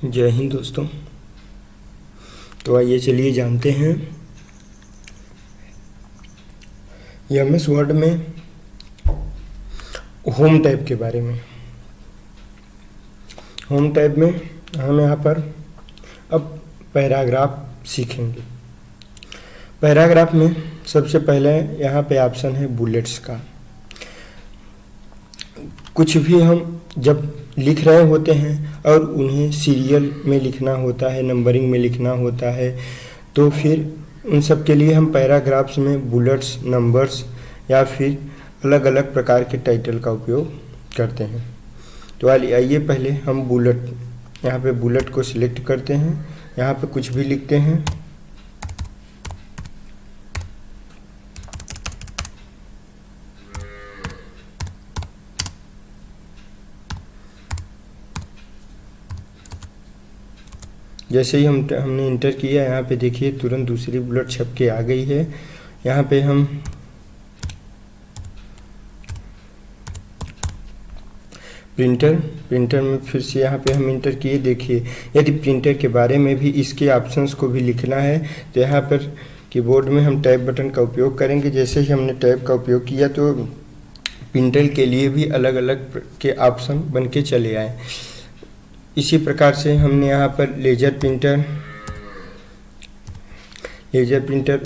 जय हिंद दोस्तों। तो आइए चलिए जानते हैं एमएस वर्ड में होम टैब के बारे में। होम टैब में हम यहाँ पर अब पैराग्राफ सीखेंगे। पैराग्राफ में सबसे पहले यहाँ पे ऑप्शन है बुलेट्स का। कुछ भी हम जब लिख रहे होते हैं और उन्हें सीरियल में लिखना होता है, नंबरिंग में लिखना होता है, तो फिर उन सब के लिए हम पैराग्राफ्स में बुलेट्स, नंबर्स या फिर अलग अलग प्रकार के टाइटल का उपयोग करते हैं। तो आइए पहले हम बुलेट, यहाँ पे बुलेट को सिलेक्ट करते हैं। यहाँ पे कुछ भी लिखते हैं। जैसे ही हमने इंटर किया, यहाँ पे देखिए तुरंत दूसरी बुलेट छप के आ गई है। यहाँ पे हम प्रिंटर में फिर से यहाँ पे हम इंटर किए। देखिए यदि प्रिंटर के बारे में भी इसके ऑप्शंस को भी लिखना है तो यहाँ पर कीबोर्ड में हम टैब बटन का उपयोग करेंगे। जैसे ही हमने टैब का उपयोग किया तो प्रिंटर के लिए भी अलग अलग के ऑप्शन बन के चले आए। इसी प्रकार से हमने यहाँ पर लेजर प्रिंटर,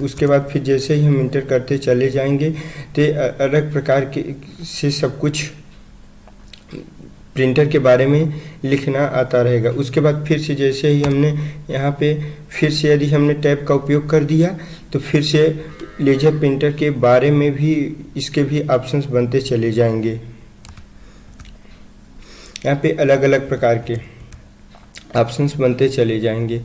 उसके बाद फिर जैसे ही हम इंटर करते चले जाएंगे तो अलग प्रकार के से सब कुछ प्रिंटर के बारे में लिखना आता रहेगा। उसके बाद फिर से जैसे ही हमने यहाँ पे फिर से यदि हमने टैब का उपयोग कर दिया तो फिर से लेजर प्रिंटर के बारे में भी इसके भी ऑप्शंस बनते चले जाएंगे। यहाँ पे अलग अलग प्रकार के ऑप्शंस बनते चले जाएंगे।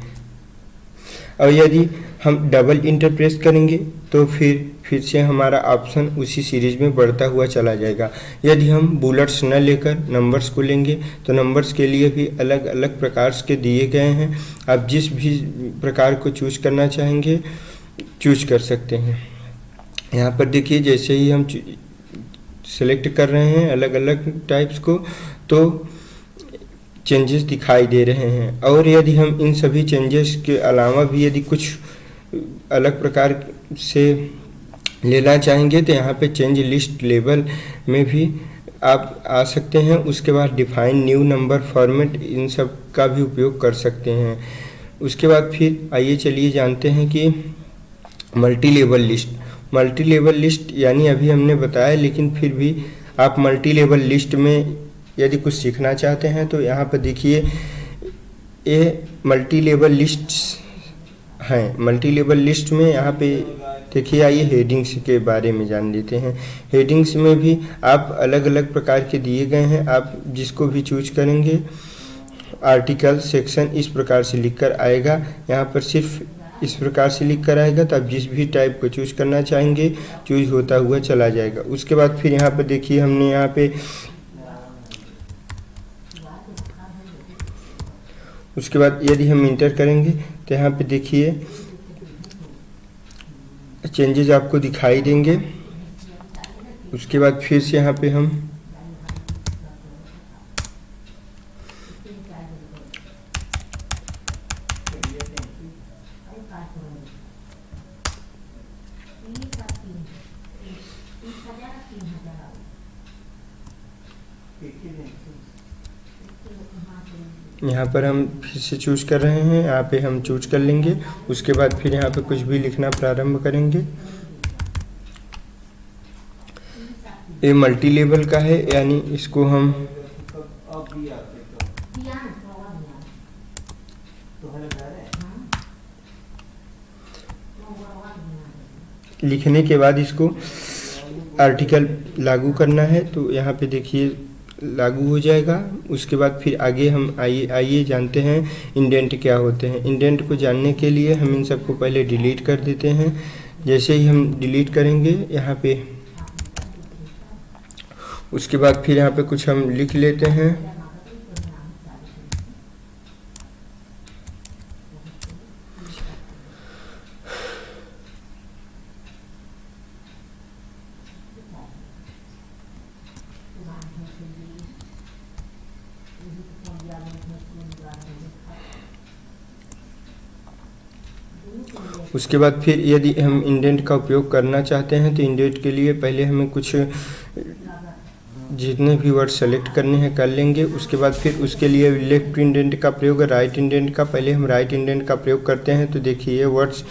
और यदि हम डबल इंटर प्रेस करेंगे तो फिर से हमारा ऑप्शन उसी सीरीज में बढ़ता हुआ चला जाएगा। यदि हम बुलेट्स न लेकर नंबर्स को लेंगे तो नंबर्स के लिए भी अलग अलग प्रकार के दिए गए हैं। आप जिस भी प्रकार को चूज करना चाहेंगे चूज कर सकते हैं। यहाँ पर देखिए जैसे ही हम सेलेक्ट कर रहे हैं अलग अलग टाइप्स को तो चेंजेस दिखाई दे रहे हैं। और यदि हम इन सभी चेंजेस के अलावा भी यदि कुछ अलग प्रकार से लेना चाहेंगे तो यहाँ पे चेंज लिस्ट लेवल में भी आप आ सकते हैं। उसके बाद डिफाइन न्यू नंबर फॉर्मेट, इन सब का भी उपयोग कर सकते हैं। उसके बाद फिर आइए चलिए जानते हैं कि मल्टी लेवल लिस्ट यानी अभी हमने बताया, लेकिन फिर भी आप मल्टी लेवल लिस्ट में यदि कुछ सीखना चाहते हैं तो यहाँ पर देखिए ये मल्टी लेवल लिस्ट्स हैं। मल्टी लेवल लिस्ट में यहाँ पे देखिए आइए हेडिंग्स के बारे में जान लेते हैं। हेडिंग्स में भी आप अलग अलग प्रकार के दिए गए हैं, आप जिसको भी चूज करेंगे आर्टिकल, सेक्शन इस प्रकार से लिखकर आएगा। यहाँ पर सिर्फ इस प्रकार से लिख कर आएगा तो आप जिस भी टाइप को चूज करना चाहेंगे चूज होता हुआ चला जाएगा। उसके बाद फिर यहाँ पर देखिए हमने यहाँ पे उसके बाद यदि हम इंटर करेंगे तो यहाँ पे देखिए चेंजेस आपको दिखाई देंगे। उसके बाद फिर से यहाँ पे हम यहाँ पर हम फिर से चूज कर रहे हैं, यहाँ पे हम चूज कर लेंगे। उसके बाद फिर यहाँ पे कुछ भी लिखना प्रारंभ करेंगे। ये मल्टी लेवल का है, यानी इसको हम लिखने के बाद इसको आर्टिकल लागू करना है तो यहाँ पे देखिए लागू हो जाएगा। उसके बाद फिर आगे हम आइए जानते हैं इंडेंट क्या होते हैं। इंडेंट को जानने के लिए हम इन सबको पहले डिलीट कर देते हैं। जैसे ही हम डिलीट करेंगे यहाँ पे उसके बाद फिर यहाँ पे कुछ हम लिख लेते हैं। उसके बाद फिर यदि हम इंडेंट का उपयोग करना चाहते हैं तो इंडेंट के लिए पहले हमें कुछ जितने भी वर्ड सेलेक्ट करने हैं कर लेंगे। उसके बाद फिर उसके लिए लेफ्ट इंडेंट का प्रयोग, राइट इंडेंट का, पहले हम राइट इंडेंट का प्रयोग करते हैं तो देखिए ये वर्ड्स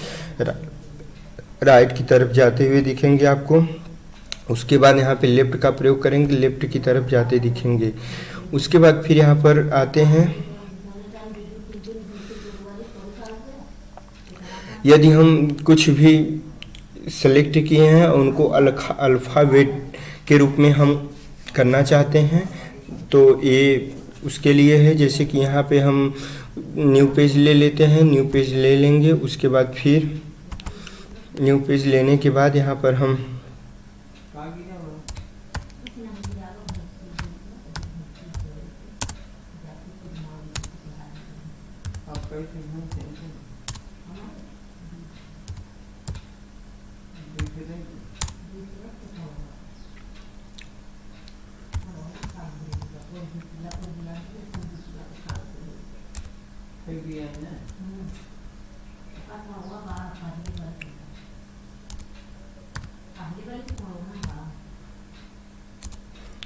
राइट की तरफ जाते हुए दिखेंगे आपको। उसके बाद यहाँ पे लेफ्ट का प्रयोग करेंगे, लेफ्ट की तरफ जाते दिखेंगे। उसके बाद फिर यहाँ पर आते हैं, यदि हम कुछ भी सेलेक्ट किए हैं उनको अल्फ़ाबेट के रूप में हम करना चाहते हैं तो ये उसके लिए है। जैसे कि यहाँ पे हम न्यू पेज ले लेते हैं, न्यू पेज ले लेंगे। उसके बाद फिर न्यू पेज लेने के बाद यहाँ पर हम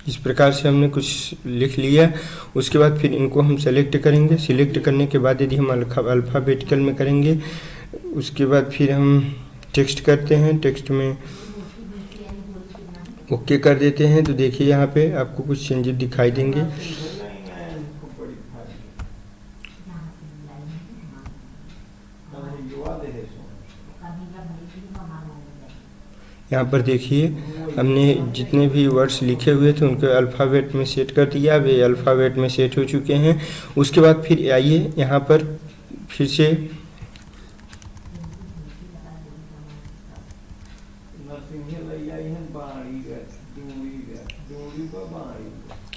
इस प्रकार से हमने कुछ लिख लिया। उसके बाद फिर इनको हम सेलेक्ट करेंगे। सिलेक्ट करने के बाद यदि हम अल्फ़ाबेटिकल में करेंगे, उसके बाद फिर हम टेक्स्ट करते हैं, टेक्स्ट में ओके कर देते हैं तो देखिए यहाँ पे आपको कुछ चेंजेस दिखाई देंगे। यहाँ पर देखिए हमने जितने भी वर्ड्स लिखे हुए थे उनको अल्फ़ाबेट में सेट कर दिया। वे अल्फ़ाबेट में सेट हो चुके हैं। उसके बाद फिर आइए यहाँ पर फिर से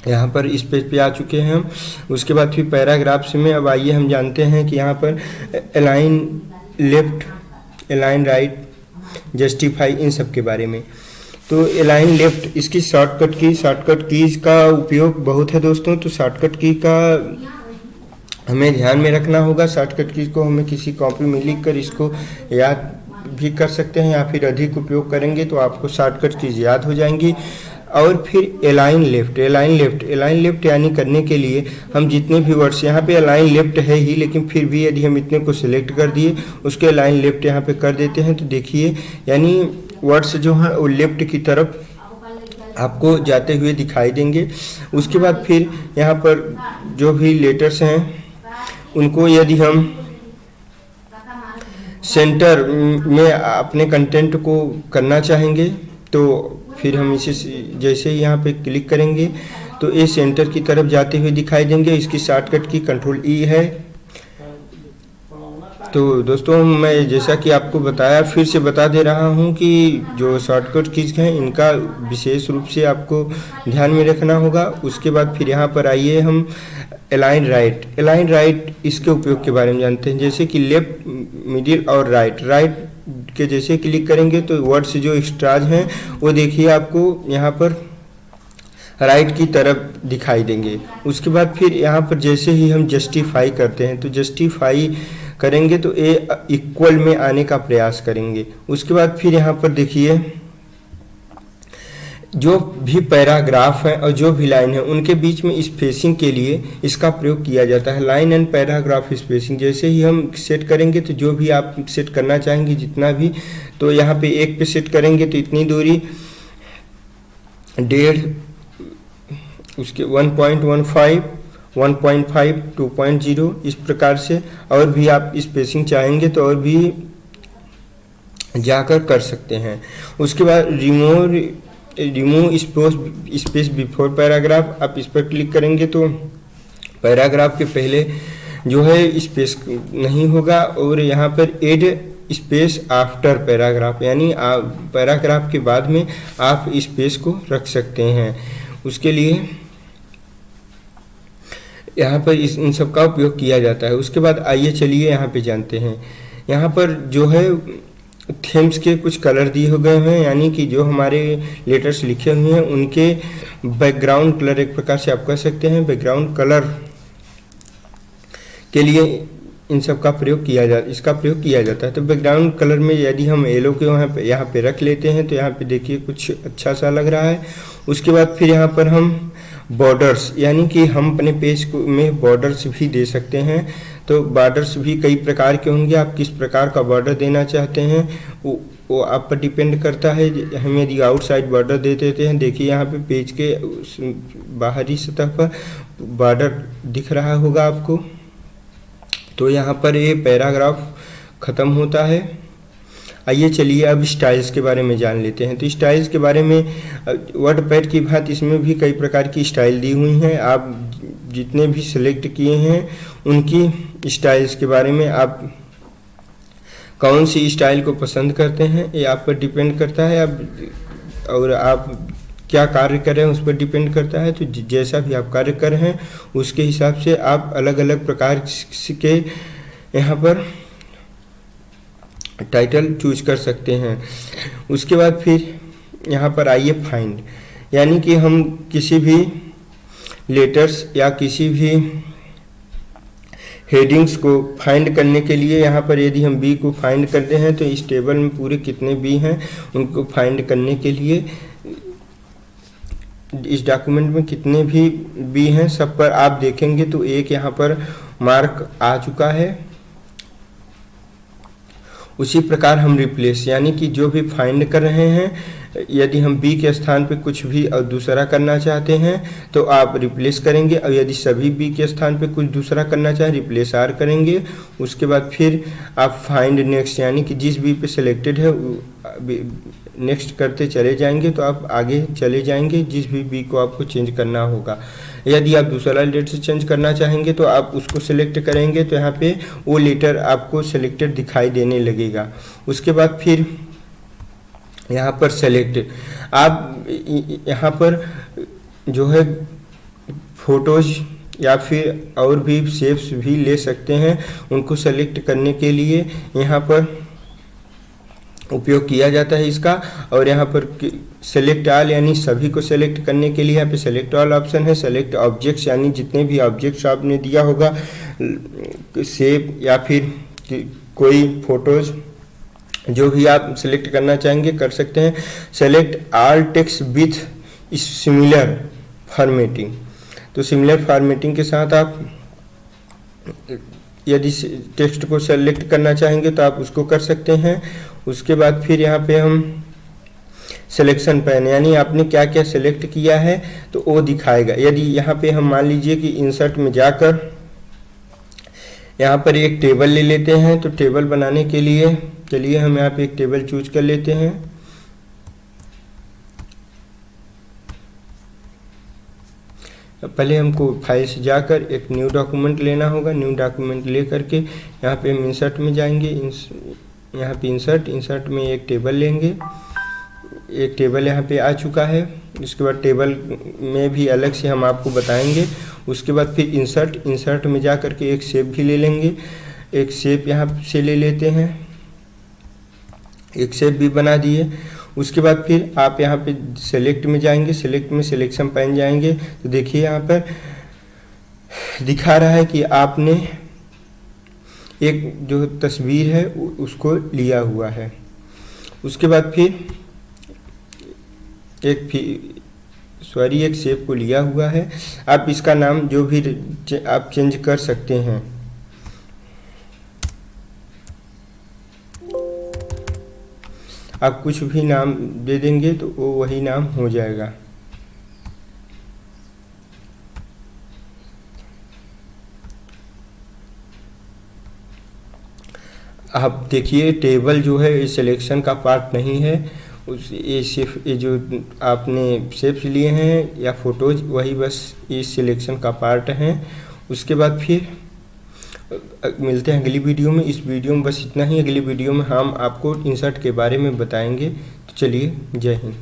यहाँ पर इस पेज पे आ चुके हैं हम। उसके बाद फिर पैराग्राफ्स में अब आइए हम जानते हैं कि यहाँ पर align left, align right, justify, इन सब के बारे में। तो अलाइन लेफ्ट, इसकी शॉर्टकट कीज का उपयोग बहुत है दोस्तों। तो शॉर्टकट की का हमें ध्यान में रखना होगा। शॉर्टकट कीज को हमें किसी कॉपी में लिख कर इसको याद भी कर सकते हैं या फिर अधिक उपयोग करेंगे तो आपको शॉर्टकट कीज याद हो जाएंगी। और फिर अलाइन लेफ्ट, अलाइन लेफ्ट यानी करने के लिए हम जितने भी वर्ड्स, यहाँ पे अलाइन लेफ्ट है ही लेकिन फिर भी यदि हम इतने को सिलेक्ट कर दिए उसके अलाइन लेफ्ट यहाँ पे कर देते हैं तो देखिए यानी वर्ड्स जो हैं वो लेफ्ट की तरफ आपको जाते हुए दिखाई देंगे। उसके बाद फिर यहाँ पर जो भी लेटर्स हैं उनको यदि हम सेंटर में अपने कंटेंट को करना चाहेंगे तो फिर हम इसे जैसे ही यहाँ पे क्लिक करेंगे तो ये सेंटर की तरफ जाते हुए दिखाई देंगे। इसकी शॉर्टकट की कंट्रोल ई है। तो दोस्तों मैं जैसा कि आपको बताया फिर से बता दे रहा हूँ कि जो शॉर्टकट कीज हैं इनका विशेष रूप से आपको ध्यान में रखना होगा। उसके बाद फिर यहाँ पर आइए हम अलाइन राइट इसके उपयोग के बारे में जानते हैं। जैसे कि लेफ्ट, मिडिल और राइट के जैसे क्लिक करेंगे तो वर्ड्स जो एक्स्ट्राज हैं वो देखिए आपको यहाँ पर राइट की तरफ दिखाई देंगे। उसके बाद फिर यहाँ पर जैसे ही हम जस्टिफाई करते हैं तो जस्टिफाई करेंगे तो ये इक्वल में आने का प्रयास करेंगे। उसके बाद फिर यहाँ पर देखिए जो भी पैराग्राफ है और जो भी लाइन है उनके बीच में स्पेसिंग के लिए इसका प्रयोग किया जाता है। लाइन एंड पैराग्राफ स्पेसिंग जैसे ही हम सेट करेंगे तो जो भी आप सेट करना चाहेंगे जितना भी, तो यहाँ पे एक पे सेट करेंगे तो इतनी दूरी 1.5, उसके 1.15, 1.5, 2.0 इस प्रकार से। और भी आप स्पेसिंग चाहेंगे तो और भी जाकर कर सकते हैं। उसके बाद रिमूव स्पेस बिफोर पैराग्राफ, आप इस पर क्लिक करेंगे तो पैराग्राफ के पहले जो है स्पेस नहीं होगा। और यहाँ पर एड स्पेस आफ्टर पैराग्राफ यानी पैराग्राफ के बाद में आप स्पेस को रख सकते हैं। उसके लिए यहाँ पर इन सब का उपयोग किया जाता है। उसके बाद आइए चलिए यहाँ पे जानते हैं। यहाँ पर जो है थीम्स के कुछ कलर दिए गए हैं यानी कि जो हमारे लेटर्स लिखे हुए हैं उनके बैकग्राउंड कलर एक प्रकार से आप कह सकते हैं। बैकग्राउंड कलर के लिए इन सब का प्रयोग इसका प्रयोग किया जाता है। तो बैकग्राउंड कलर में यदि हम येलो के यहाँ पे रख लेते हैं तो यहाँ पे देखिए कुछ अच्छा सा लग रहा है। उसके बाद फिर यहाँ पर हम बॉर्डर्स, यानी कि हम अपने पेज में बॉर्डर्स भी दे सकते हैं। तो बॉर्डर्स भी कई प्रकार के होंगे, आप किस प्रकार का बॉर्डर देना चाहते हैं वो आप पर डिपेंड करता है। हम यदि आउटसाइड बॉर्डर दे देते हैं, देखिए यहाँ पे पेज के बाहरी सतह पर बॉर्डर दिख रहा होगा आपको। तो यहाँ पर ये पैराग्राफ ख़त्म होता है। आइए चलिए अब स्टाइल्स के बारे में जान लेते हैं। तो स्टाइल्स के बारे में वर्डपैड की भांति इसमें भी कई प्रकार की स्टाइल दी हुई हैं। आप जितने भी सिलेक्ट किए हैं उनकी स्टाइल्स के बारे में आप कौन सी स्टाइल को पसंद करते हैं ये आप पर डिपेंड करता है। और आप क्या कार्य कर रहे हैं उस पर डिपेंड करता है। तो जैसा भी आप कार्य कर रहे हैं उसके हिसाब से आप अलग अलग प्रकार के यहाँ पर टाइटल चूज कर सकते हैं। उसके बाद फिर यहाँ पर आइए फाइंड, यानी कि हम किसी भी लेटर्स या किसी भी हेडिंग्स को फाइंड करने के लिए यहाँ पर यदि हम बी को फाइंड करते हैं तो इस टेबल में पूरे कितने बी हैं उनको फाइंड करने के लिए इस डॉक्यूमेंट में कितने भी बी हैं सब पर आप देखेंगे तो एक यहाँ पर मार्क आ चुका है। उसी प्रकार हम रिप्लेस, यानी कि जो भी फाइंड कर रहे हैं यदि हम बी के स्थान पे कुछ भी और दूसरा करना चाहते हैं तो आप रिप्लेस करेंगे, और यदि सभी बी के स्थान पे कुछ दूसरा करना चाहें रिप्लेस आर करेंगे। उसके बाद फिर आप फाइंड नेक्स्ट, यानी कि जिस बी पे सिलेक्टेड है नेक्स्ट करते चले जाएंगे तो आप आगे चले जाएंगे जिस भी बी को आपको चेंज करना होगा। यदि आप दूसरा लेटर से चेंज करना चाहेंगे तो आप उसको सिलेक्ट करेंगे तो यहाँ पे वो लेटर आपको सिलेक्टेड दिखाई देने लगेगा। उसके बाद फिर यहाँ पर सेलेक्ट, आप यहाँ पर जो है फोटोज या फिर और भी शेप्स भी ले सकते हैं, उनको सेलेक्ट करने के लिए यहाँ पर उपयोग किया जाता है इसका। और यहाँ पर सेलेक्ट ऑल, यानी सभी को सेलेक्ट करने के लिए यहाँ पे सेलेक्ट ऑल ऑप्शन है। सेलेक्ट ऑब्जेक्ट्स, यानी जितने भी ऑब्जेक्ट्स आपने दिया होगा शेप या फिर कोई फोटोज जो भी आप सिलेक्ट करना चाहेंगे कर सकते हैं। Select all text with similar formatting, तो सिमिलर फॉर्मेटिंग के साथ आप यदि टेक्स्ट को सेलेक्ट करना चाहेंगे तो आप उसको कर सकते हैं। उसके बाद फिर यहाँ पे हम सिलेक्शन पैन, यानी आपने क्या क्या सिलेक्ट किया है तो वो दिखाएगा। यदि यहाँ पे हम मान लीजिए कि इंसर्ट में जाकर यहाँ पर एक टेबल ले लेते हैं, तो टेबल बनाने के लिए चलिए हम यहाँ पे एक टेबल चूज कर लेते हैं। पहले हमको फाइल से जाकर एक न्यू डॉक्यूमेंट लेना होगा। न्यू डॉक्यूमेंट ले करके यहाँ पे हम इंसर्ट में जाएंगे। यहाँ पे इंसर्ट में एक टेबल लेंगे। एक टेबल यहाँ पे आ चुका है। उसके बाद टेबल में भी अलग से हम आपको बताएंगे। उसके बाद फिर इंसर्ट में जा करके एक शेप भी ले लेंगे। एक शेप यहाँ से ले लेते हैं, एक शेप भी बना दिए। उसके बाद फिर आप यहाँ पे सेलेक्ट में जाएंगे, सेलेक्ट में सिलेक्शन पैन जाएंगे तो देखिए यहाँ पर दिखा रहा है कि आपने एक जो तस्वीर है उसको लिया हुआ है। उसके बाद फिर एक शेप को लिया हुआ है। आप इसका नाम जो भी आप चेंज कर सकते हैं। आप कुछ भी नाम दे देंगे तो वो वही नाम हो जाएगा। आप देखिए टेबल जो है ये सिलेक्शन का पार्ट नहीं है, ये सिर्फ ये जो आपने शेप्स लिए हैं या फोटोज वही बस ये सिलेक्शन का पार्ट हैं। उसके बाद फिर मिलते हैं अगली वीडियो में। इस वीडियो में बस इतना ही। अगली वीडियो में हम आपको इंसर्ट के बारे में बताएंगे। तो चलिए, जय हिंद।